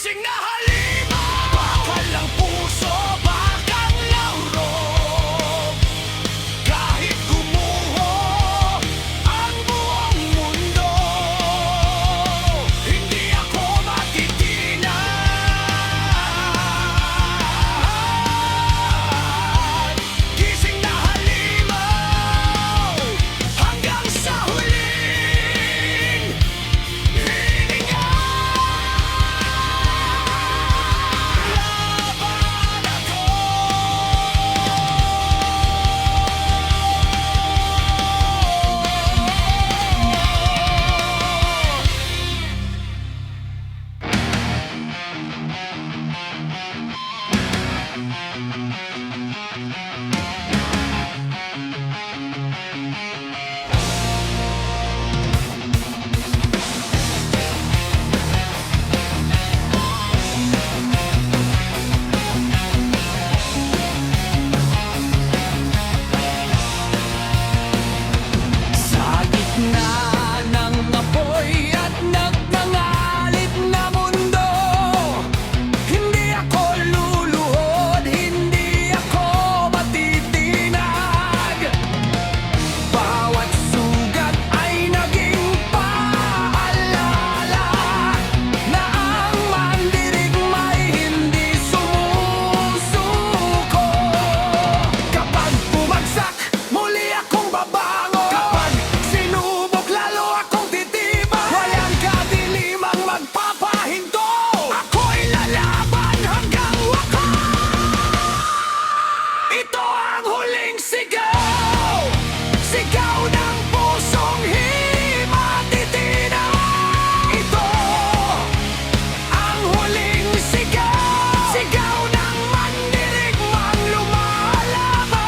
Gising na halimaw, bakal ang puso, bakang lauro. Kahit gumuho ang buong mundo, hindi ako matitinan. Gising na halimaw, hanggang sa huling hininga. Laban ako. Sa gitna ng apoy at nagngangalit na mundo, hindi ako luluhod, hindi ako matitinag. Bawat sugat ay naging paalala na ang mandirigma'y hindi sumusuko. Kapag bumagsak, muli akong babangon. Kapag sinubok, lalo akong titibay. Walang kadilimang magpapahinto. Ako'y lalaban hanggang wakas. Ito ang huling sigaw, sigaw ng pusong himatitinan. Ito ang huling sigaw, sigaw ng mandirigmang lumalaban.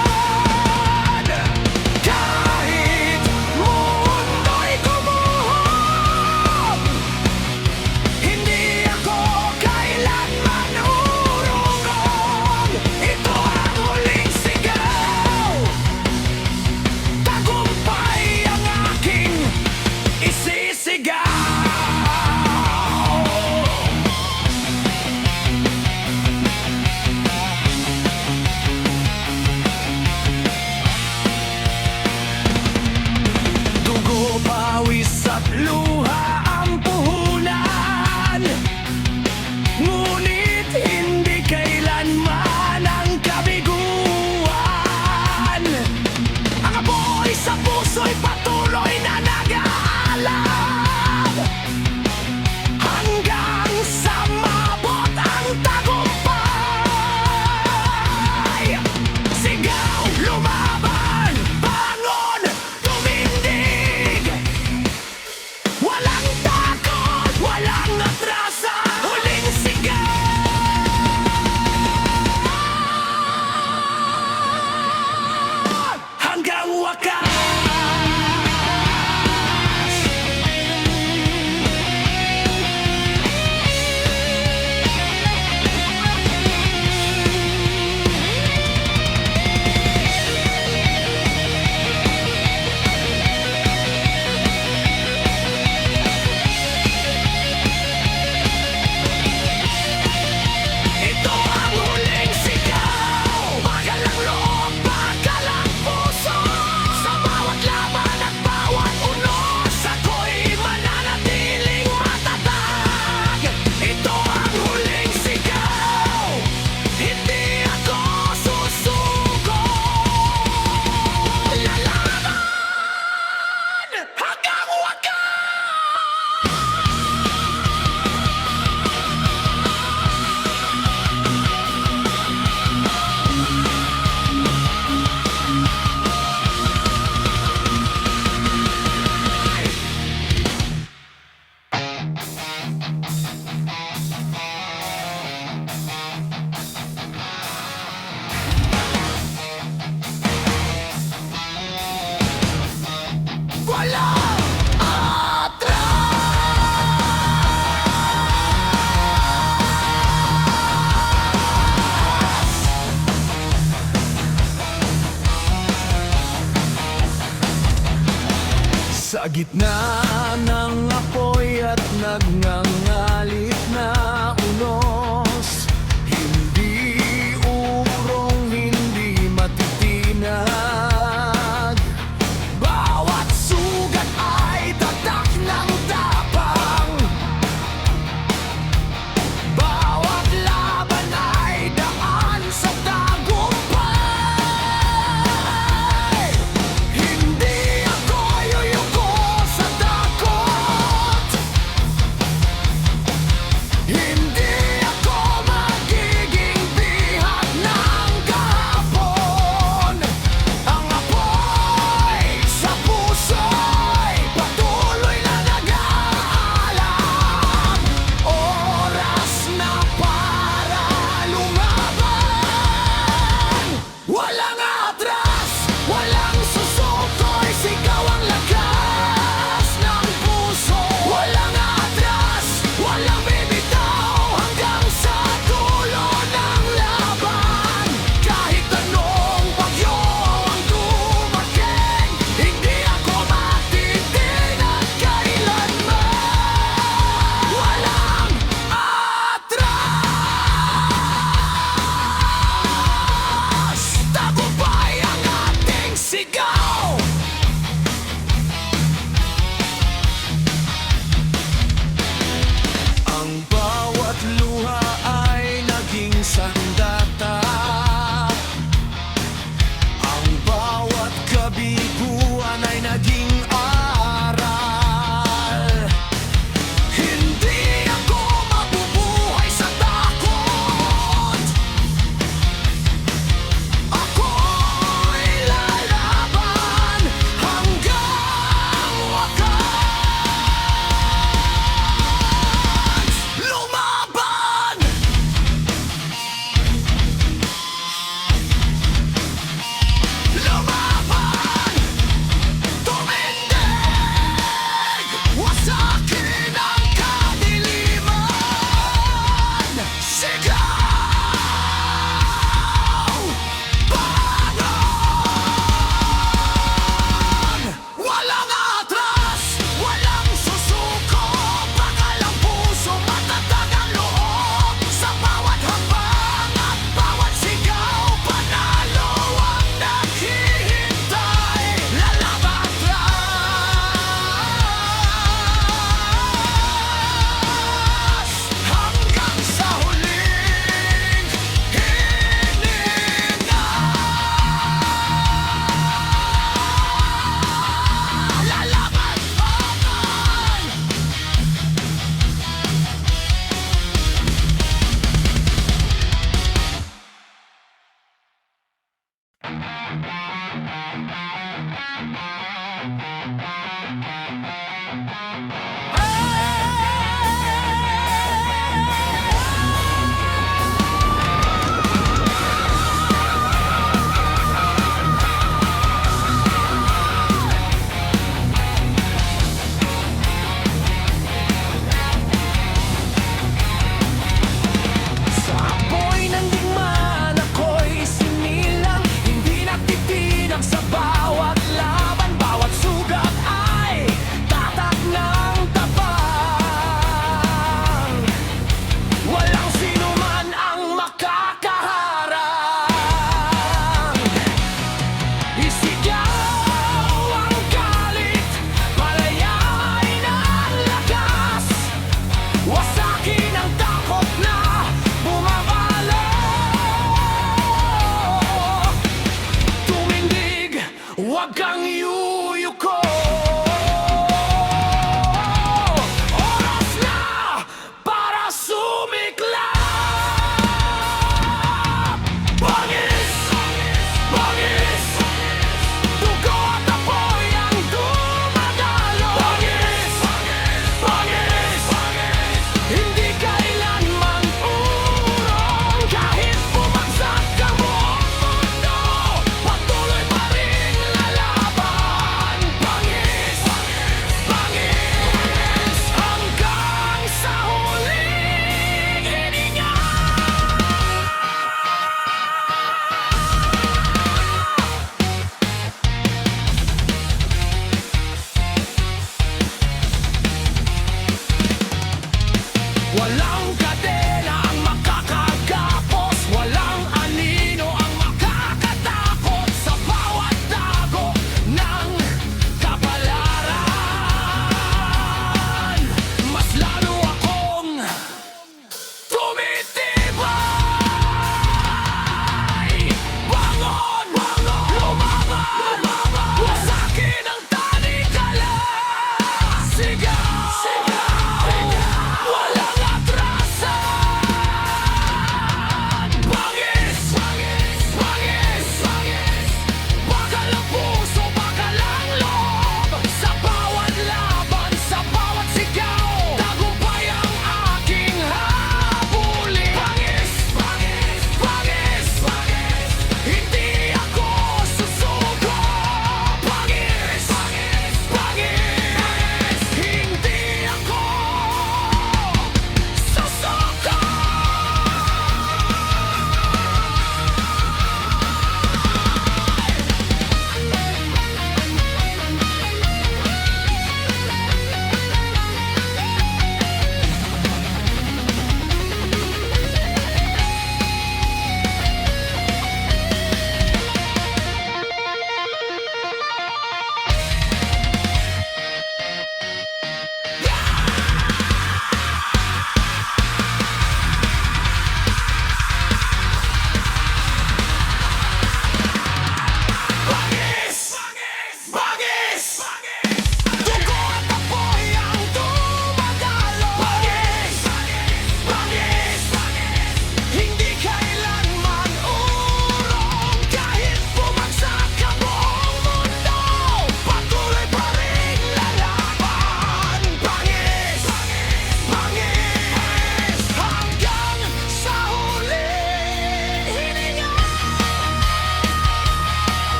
Kahit mundo'y gumuho, hindi ako kailanman urungong. Ito ang huling sigaw, tagumpay ang aking isisigaw. Dugo, pawis at luha ang puhunan, ngunit hindi kailanman ang kabiguan. Ang apoy sa puso'y patuloy na nag-aalab hanggang sa mabot ang tagumpay. Sigaw, lumaban, bangon, tumindig. Walang takot, walang atrasa. Huling sigaw hanggang wakas. Ito ang huling sigaw, bakal ang loob, bakal ang puso. Sa bawat laban at bawat unos, ako'y mananatiling matatag. Ito ang huling sigaw, hindi ako susuko. Lalaban hanggang wakas. Walang atras. Sa gitna ng apoy at nagngangalit na unos,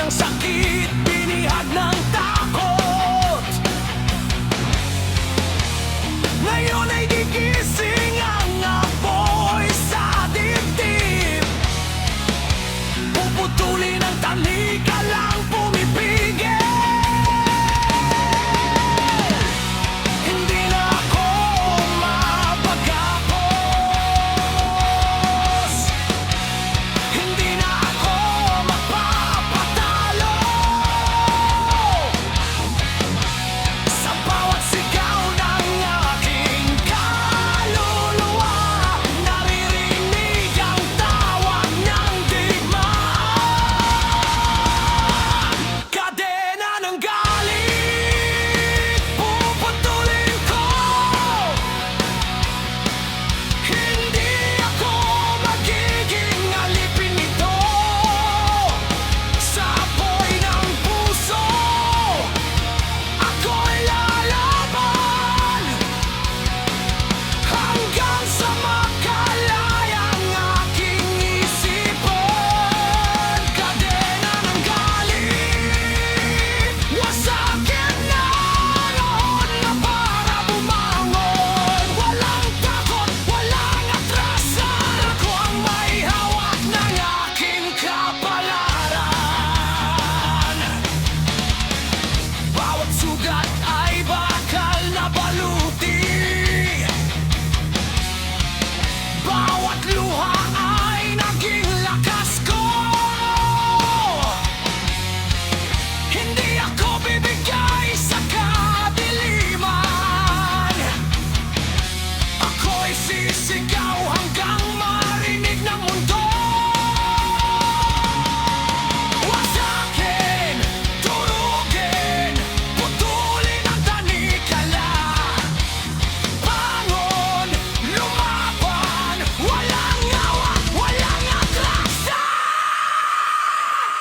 ng sakit, binihag ng takot. Ngayon ay gigising ang apoy sa dibdib. Puputulin ang tali, ka lang pumipigil. Hindi na ako mapagkapos. Hindi na ako magpapatalo. Sa bawat sigaw ng aking kaluluwa, naririnig ang tawag ng digmaan. Kadena ng galit, puputulin ko. Hindi ako magiging alipin nito. Sa apoy ng puso, ako'y lalaban hanggang sa makalayang aking isipan. Kadena ng galit, wasakin na noon na para bumangon. Walang takot, walang atrasan, ako ang may hawak ng aking kapalaran. Bawat sugat ay bakal na baluti. Bawat luha ay naging lakas ko. Hindi ako bibigay sa kadiliman. Ako'y sisigaw hanggang marinig ng mundo. Wasakin, durugin, putulin ang tanikala. Bangon, lumaban, walang awa, walang atrasan.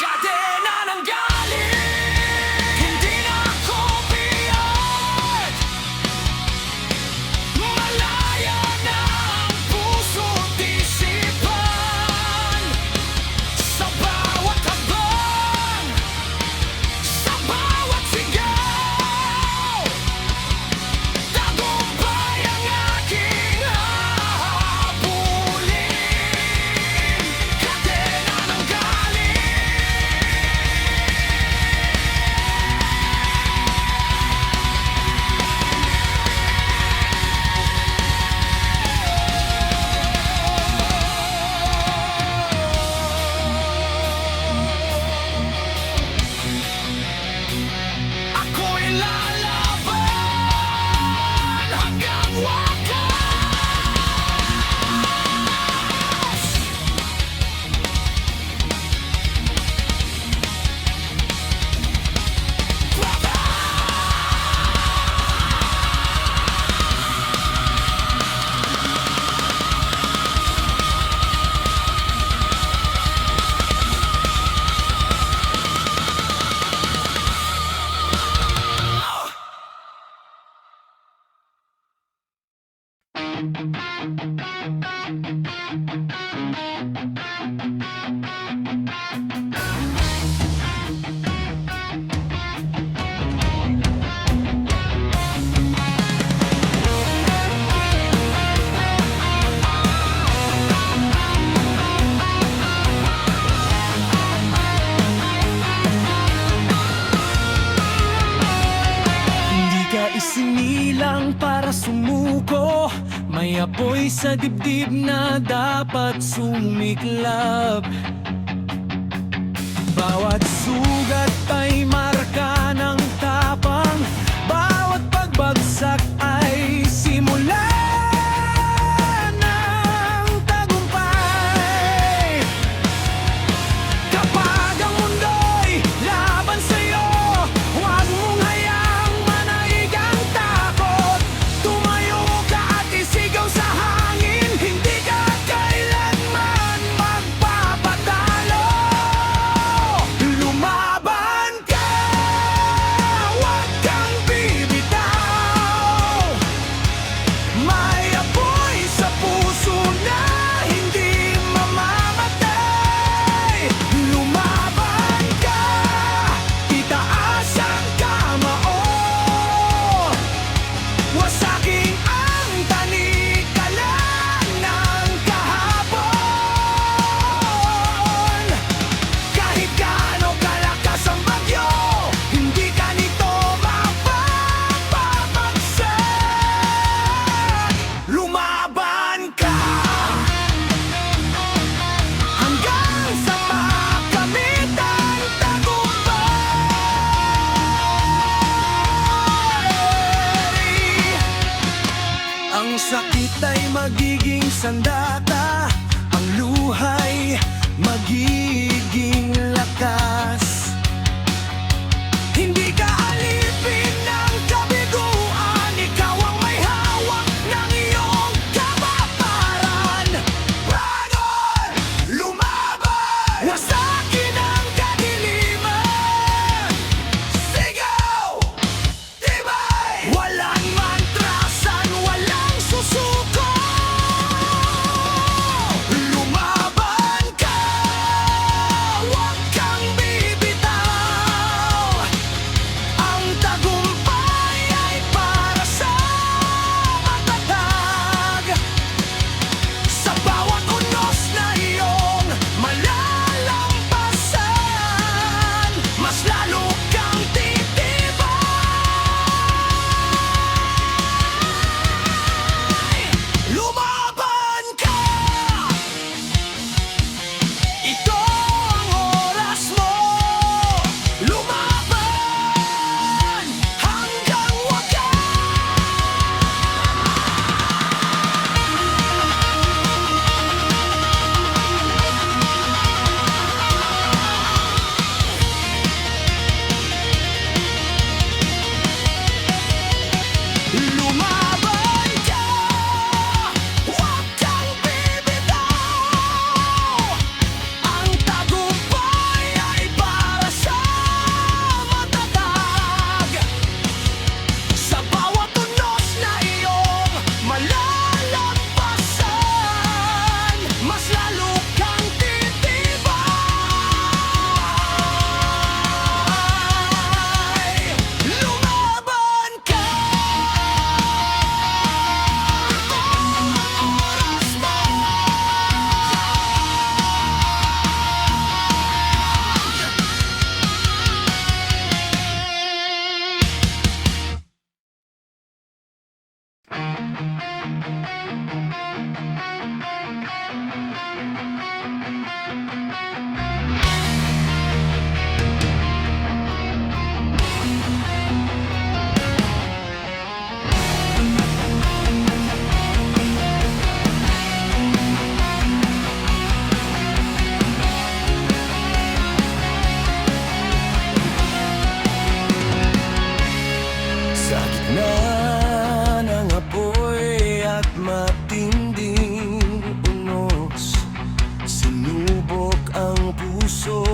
Kadena ng galit, hindi na ako biyat. Malaya na ang puso't isipan. Sa bawat habang, sa bawat sigaw, tagumpay ang aking hahabulin. Kadena ng galit. Ako'y lalaban hanggang wakas. Hindi ka isinilang para sumuko. May apoy sa dibdib na dapat sumiklab. Bawat sugat ay marka ng tapang. Bawat pagbagsak ay simula ng tagumpay. Kapag ang mundo'y laban sa'yo, huwag mong hayaang manaig ang takot. Tumayo ka at isigaw sa hangin, hindi ka kailanman magpapatalo. Lumaban sandata, ang luhay magiging lakas. Hindi ka alipin ng kabiguan, ikaw ang may hawak ng iyong kapataran. Bangon! Lumaban! Wasakin ang kadiliman! Sigaw! Tibay! Walang mantrasan, walang susuko! Lumaban ka! Huwag kang bibitaw! Ang tagumpay ay para sa matatag. Sa bawat unos na iyong malalampasan, mas lalo kang titibay. Lumaban ka! Ito ang oras mo. Lumaban hanggang lumaban ka! Huwag kang bibitaw! Ang tagumpay ay para sa matatag. Sa bawat unos na iyong malalampasan, mas lalo kang titibay. Lumaban ka! Oras mo. Sa gitna ng apoy at matinding unos, sinubok ang puso,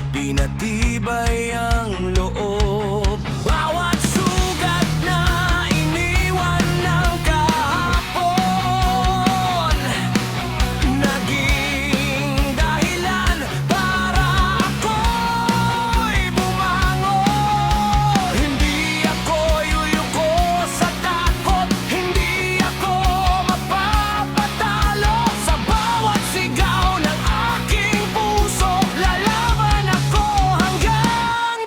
pinatibay ang loob. Bawat sugat na iniwan ng kahapon, naging dahilan para ako'y bumangon. Hindi ako yuyuko sa takot, hindi ako mapapatalo. Sa bawat sigaw ng aking puso, lalaban ako hanggang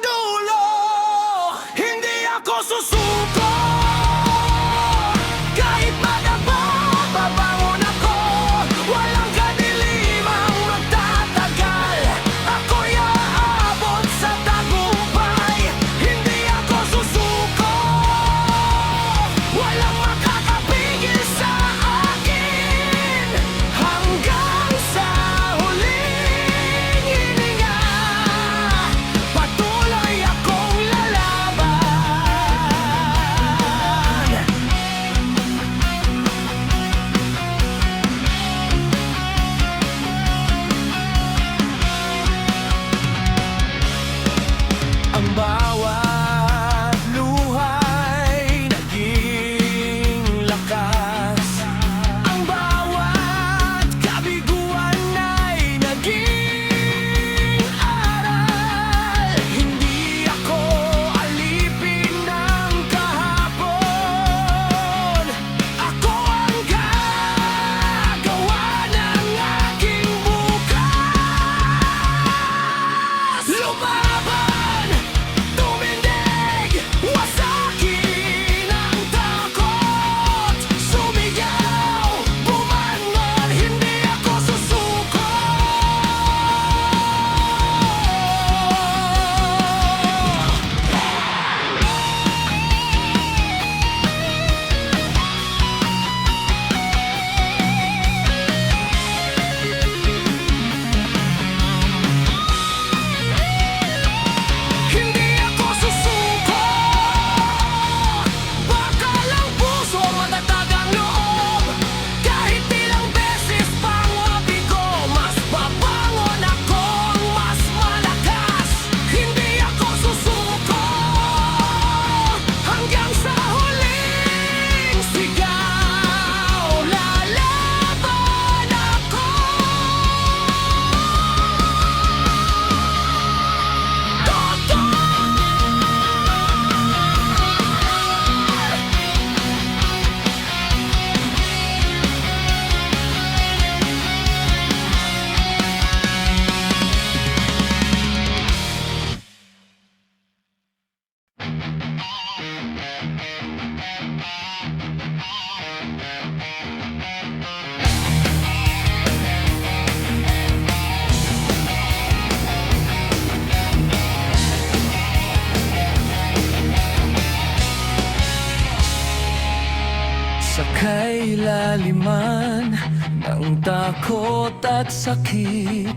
kailaliman ng takot at sakit,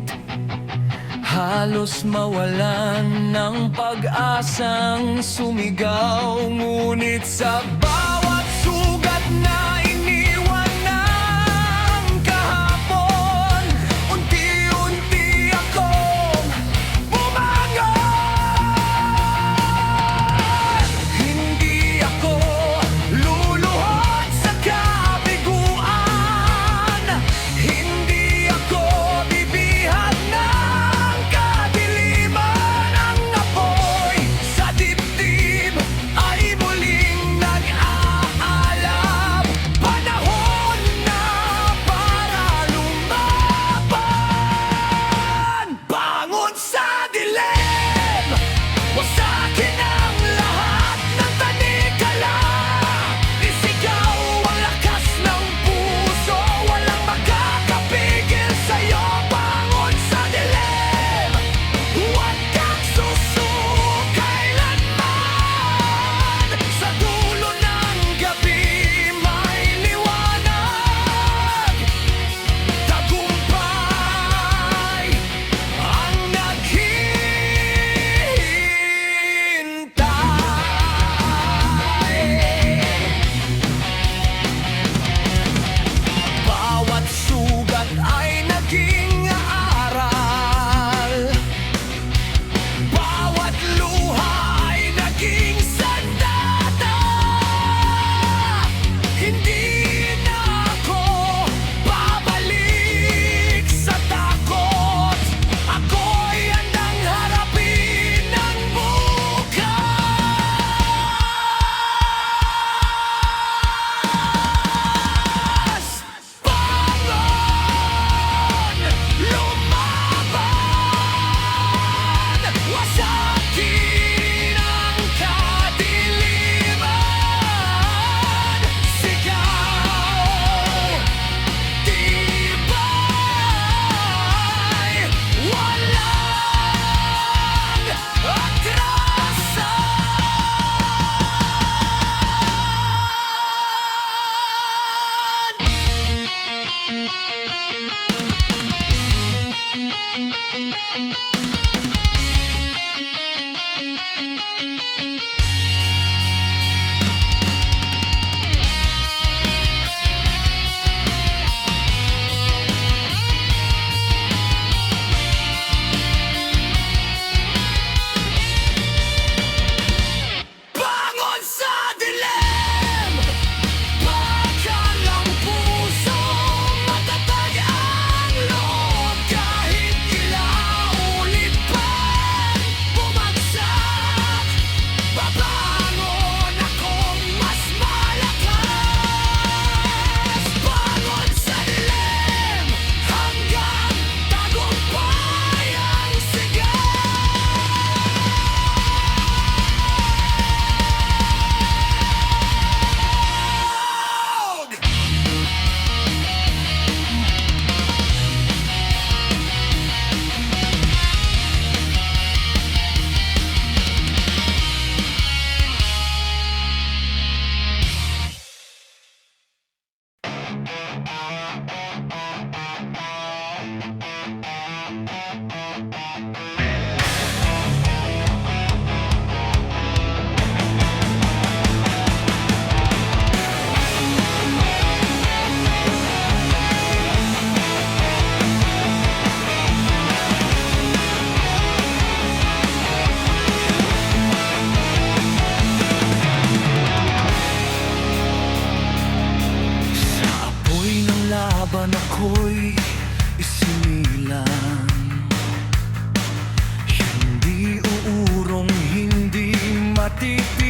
halos mawalan ng pag-asang sumigaw. Ngunit sa bawat sugat na iniwan ng kahapon, unti-unti akong bumangon. Hindi ako luluhod sa kabiguan, hindi ako bibihat ng kadiliman. Ang apoy sa dibdib ay muling nag-aalab. Panahon na para lumaban. Bangon sa dilim, wasakin ang lahat ng tanikala. Isigaw ang lakas ng puso, walang makakapigil sa'yo. Bangon sa dilim, huwag kang susukailanman. Sa dulo ng gabi may liwanag. Tagumpay ang naghihintay. Bawat sugat ay naging aral, bawat luha ay naging sandata. Hindi na ako babalik sa takot. Ako'y handang harapin ang bukas. Bangon, lumaban, wasakin ang kadiliman. Sigaw, tibay, walang atrasan. Bangon sa dilim, bakal ang puso, matatag ang loob. Kahit kilaulit pang bumagsak, babangon akong mas malakas. Bangon sa dilim, hanggang tagumpay ang sigaw. Sa apoy ng laban ako'y isinilang. Hindi uurong, hindi matitig.